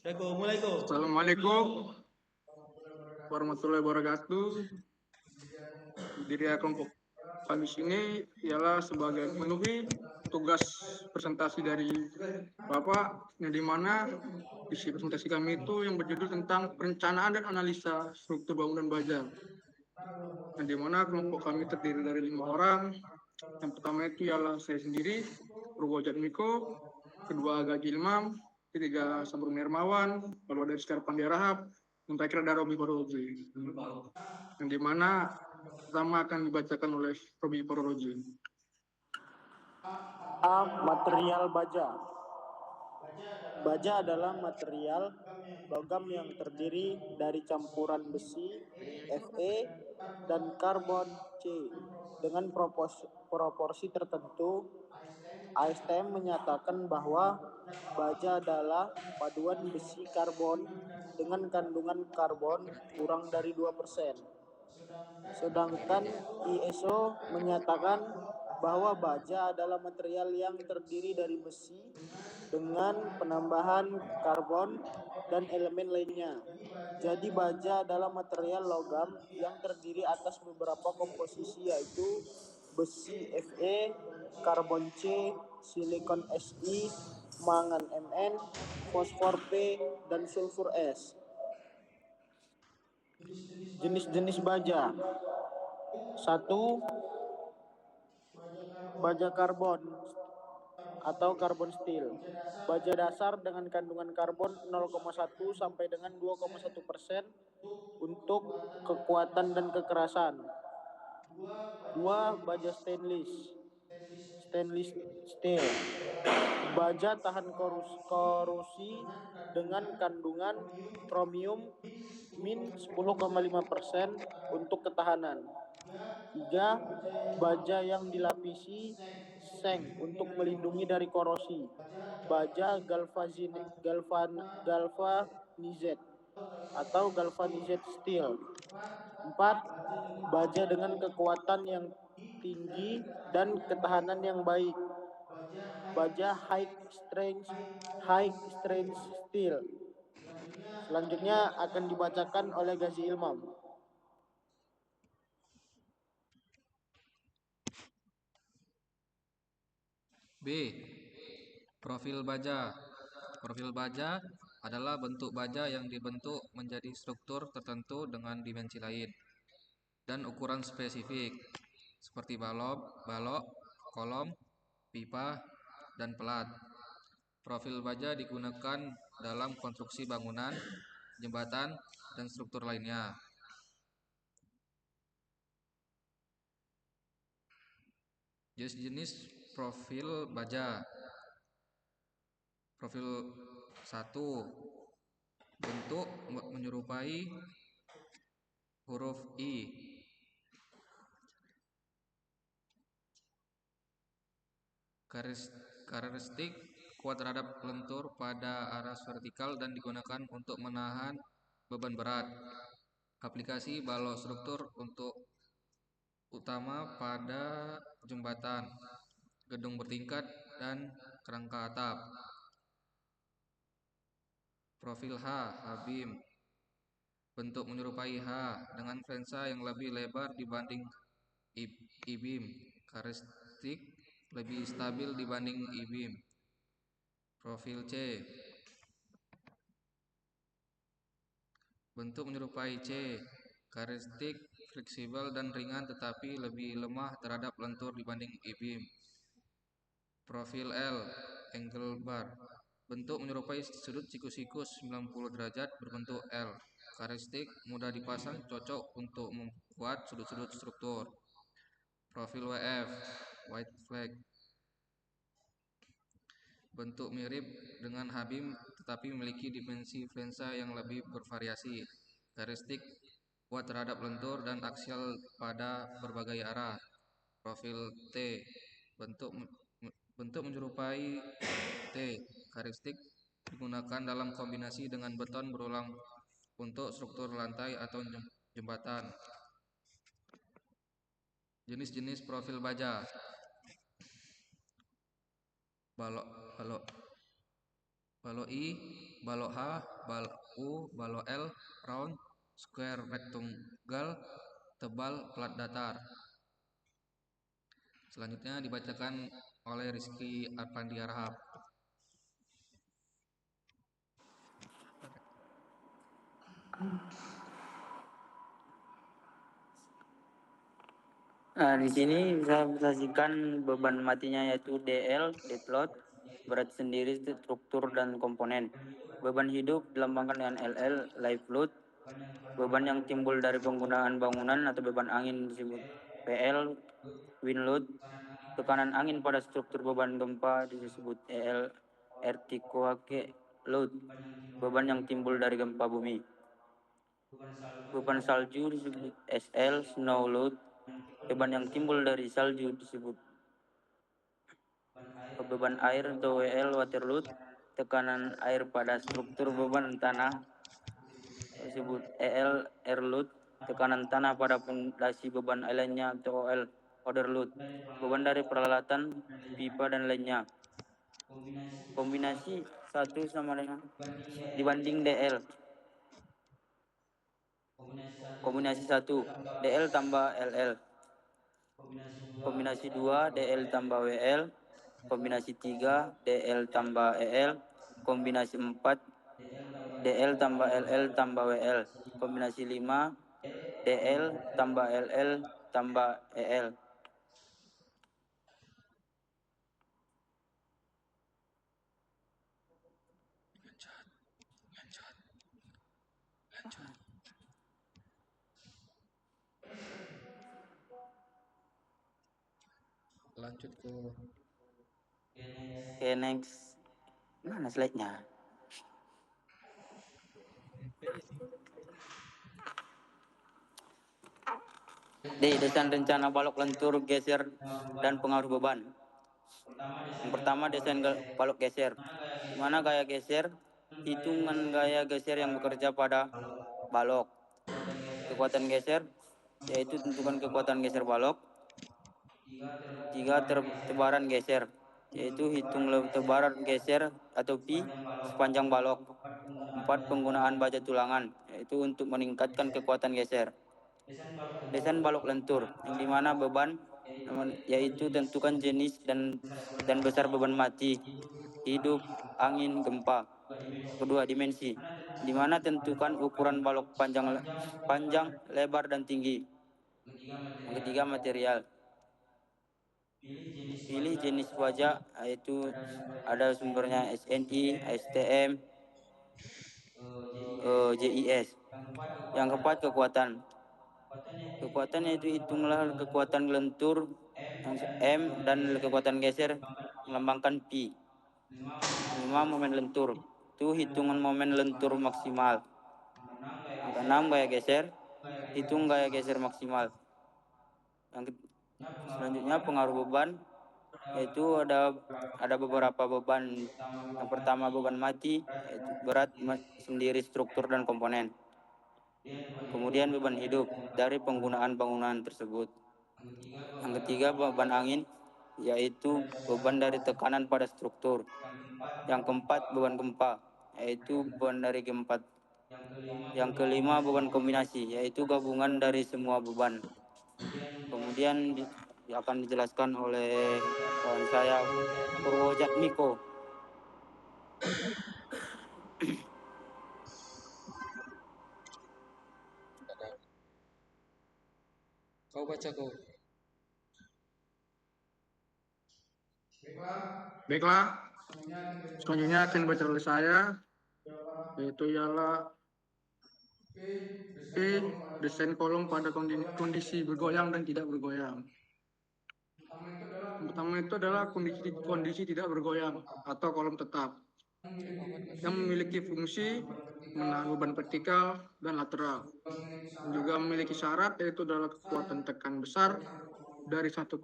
Assalamualaikum warahmatullahi wabarakatuh. Diri kelompok kami sini ialah sebagai memenuhi tugas presentasi dari Bapak, yang dimana isi presentasi kami itu yang berjudul tentang perencanaan dan analisa struktur bangunan baja. Yang dimana kelompok kami terdiri dari 5 orang. Yang pertama itu ialah saya sendiri, Purwojat Miko, kedua Aga Ilmam, ketiga Sabrun Hermawan, lalu dari Sekar Pandirahap, dan terakhir ada Robi Parologi. Yang dimana pertama akan dibacakan oleh Robi Parologi. A. Material baja. Baja adalah material logam yang terdiri dari campuran besi Fe dan karbon C dengan proporsi tertentu. ASTM menyatakan bahwa baja adalah paduan besi karbon dengan kandungan karbon kurang dari 2%. Sedangkan ISO menyatakan bahwa baja adalah material yang terdiri dari besi dengan penambahan karbon dan elemen lainnya. Jadi baja adalah material logam yang terdiri atas beberapa komposisi, yaitu besi Fe, karbon C, silikon Si, mangan Mn, fosfor P, dan sulfur S. Jenis-jenis baja. 1. Baja karbon atau karbon steel. Baja dasar dengan kandungan karbon 0,1 sampai dengan 2,1% untuk kekuatan dan kekerasan. 2. Baja stainless steel. Baja tahan korosi dengan kandungan kromium min 10,5% untuk ketahanan. 3. Baja yang dilapisi seng untuk melindungi dari korosi. Baja galvanized atau galvanized steel. 4. Baja dengan kekuatan yang tinggi dan ketahanan yang baik. Baja high strength steel. Selanjutnya akan dibacakan oleh Ghazi Ilmam. B. Profil baja. Profil baja adalah bentuk baja yang dibentuk menjadi struktur tertentu dengan dimensi lain dan ukuran spesifik, seperti balok, kolom, pipa, dan pelat. Profil baja digunakan dalam konstruksi bangunan, jembatan, dan struktur lainnya. Jenis-jenis profil baja. Profil 1. Bentuk menyerupai huruf I. Karakteristik kuat terhadap lentur pada aras vertikal dan digunakan untuk menahan beban berat. Aplikasi balok struktur untuk utama pada jembatan, gedung bertingkat, dan kerangka atap. Profil H, H-beam. Bentuk menyerupai H dengan flensa yang lebih lebar dibanding I-beam. Karakteristik lebih stabil dibanding I-beam. Profil C. Bentuk menyerupai C. Karakteristik fleksibel dan ringan tetapi lebih lemah terhadap lentur dibanding I-beam. Profil L, angle bar. Bentuk menyerupai sudut sikus-sikus 90 derajat berbentuk L. Karakteristik mudah dipasang, cocok untuk membuat sudut-sudut struktur. Profil WF, white flag. Bentuk mirip dengan H-beam tetapi memiliki dimensi flensa yang lebih bervariasi. Karakteristik kuat terhadap lentur dan aksial pada berbagai arah. Profil T, bentuk menyerupai T. Karakteristik digunakan dalam kombinasi dengan beton berulang untuk struktur lantai atau jembatan. Jenis-jenis profil baja. Balok I, balok H, balok U, balok L, round, square, rectangle, tebal, plat datar. Selanjutnya dibacakan oleh Rizky Arpandi Arhab. Nah, di sini saya saksikan beban matinya yaitu DL, dead load, berat sendiri, struktur dan komponen. Beban hidup dilambangkan dengan LL, live load. Beban yang timbul dari penggunaan bangunan atau beban angin disebut PL, wind load. Tekanan angin pada struktur beban gempa disebut EL, earthquake load. Beban yang timbul dari gempa bumi. Beban salju disebut SL, snow load. Beban yang timbul dari salju disebut beban air atau WL, water load. Tekanan air pada struktur beban tanah disebut EL, air load. Tekanan tanah pada pondasi beban lainnya atau OL, other load. Beban dari peralatan, pipa dan lainnya. Kombinasi satu sama dengan dibanding DL. Kombinasi 1 DL tambah LL. Kombinasi 2 DL tambah WL. Kombinasi 3 DL tambah EL. Kombinasi 4 DL tambah LL tambah WL. Kombinasi 5 DL tambah LL tambah EL. Lanjut ke Oke, next. Mana slide-nya? D. Desain rencana balok lentur, geser, dan pengaruh beban. Yang pertama, desain balok geser. Di mana gaya geser? Hitungan gaya geser yang bekerja pada balok. Kekuatan geser, yaitu tentukan kekuatan geser balok. 3. Tebaran geser, yaitu hitung tebaran geser atau P sepanjang balok. 4. Penggunaan baja tulangan, yaitu untuk meningkatkan kekuatan geser. Desain balok lentur, yang dimana beban, yaitu tentukan jenis dan besar beban mati, hidup, angin, gempa. Kedua, dimensi, di mana tentukan ukuran balok panjang, lebar, dan tinggi. Yang ketiga, material. Pilih jenis baja, yaitu ada sumbernya SNI, STM, JIS. Yang keempat, kekuatan. Kekuatan yaitu hitunglah kekuatan lentur yang M dan kekuatan geser melambangkan P. 5. Momen lentur. Itu hitungan momen lentur maksimal. Yang keenam, gaya geser. Hitung gaya geser maksimal. Selanjutnya, pengaruh beban, yaitu ada beberapa beban. Yang pertama, beban mati, yaitu berat sendiri, struktur dan komponen. Kemudian beban hidup dari penggunaan bangunan tersebut. Yang ketiga, beban angin, yaitu beban dari tekanan pada struktur. Yang keempat, beban gempa, yaitu beban dari gempa. Yang kelima, beban kombinasi, yaitu gabungan dari semua beban. Kemudian akan dijelaskan oleh kawan saya, Purwojatmiko. kau baca kau. Baiklah, selanjutnya akan dibaca oleh saya, yaitu ialah P. Desain kolom pada kondisi bergoyang dan tidak bergoyang. Yang pertama itu adalah kondisi tidak bergoyang atau kolom tetap yang memiliki fungsi menahan beban vertikal dan lateral. Juga memiliki syarat, yaitu adalah kekuatan tekan besar dari 1,5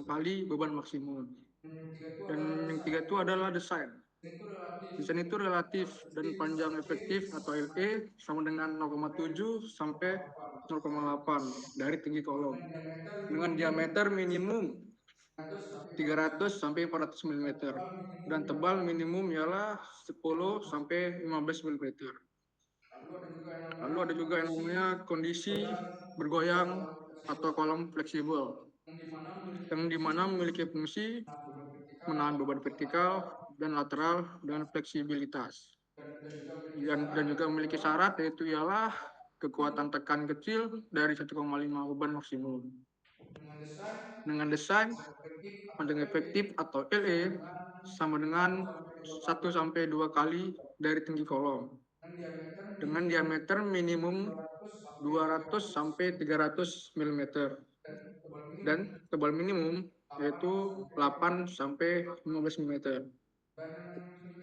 kali beban maksimum. Dan yang ketiga itu adalah desain. Desain itu relatif dan panjang efektif atau LE sama dengan 0,7 sampai 0,8 dari tinggi kolom. Dengan diameter minimum 300 sampai 400 mm dan tebal minimum ialah 10 sampai 15 mm. Lalu ada juga yang namanya kondisi bergoyang atau kolom fleksibel yang dimana memiliki fungsi menahan beban vertikal dan lateral dengan fleksibilitas dan juga memiliki syarat yaitu ialah kekuatan tekan kecil dari 1,5 beban maksimum. Dengan desain panjang efektif atau LE sama dengan 1 sampai 2 kali dari tinggi kolom dengan diameter minimum 200 sampai 300 mm dan tebal minimum yaitu 8 sampai 15 mm.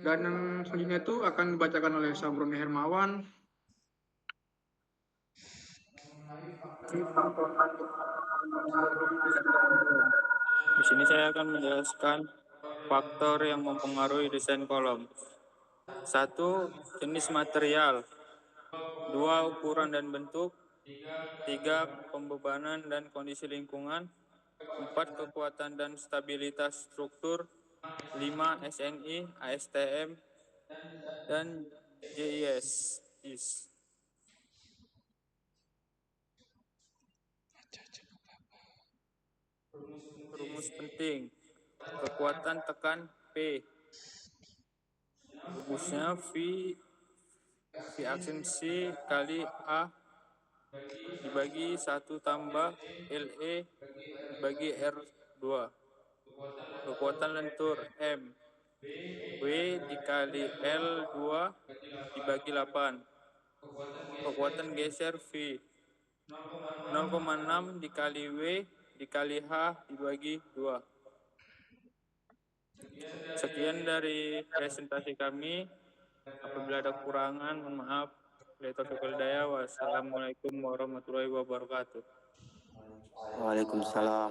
Dan yang selanjutnya itu akan dibacakan oleh Sabroni Hermawan. Di sini saya akan menjelaskan faktor yang mempengaruhi desain kolom. 1. Jenis material. 2. Ukuran dan bentuk. 3. Pembebanan dan kondisi lingkungan. 4. Kekuatan dan stabilitas struktur. 5. SNI, ASTM, dan JIS. Rumus penting. Kekuatan tekan P. Rumusnya V aksensi kali A dibagi 1 tambah LE dibagi R2. Kekuatan lentur M. W dikali L2 dibagi 8. Kekuatan geser V. 0,6 dikali W dikali H dibagi 2. Sekian dari presentasi kami. Apabila ada kekurangan, mohon maaf. Wassalamualaikum warahmatullahi wabarakatuh. Waalaikumsalam.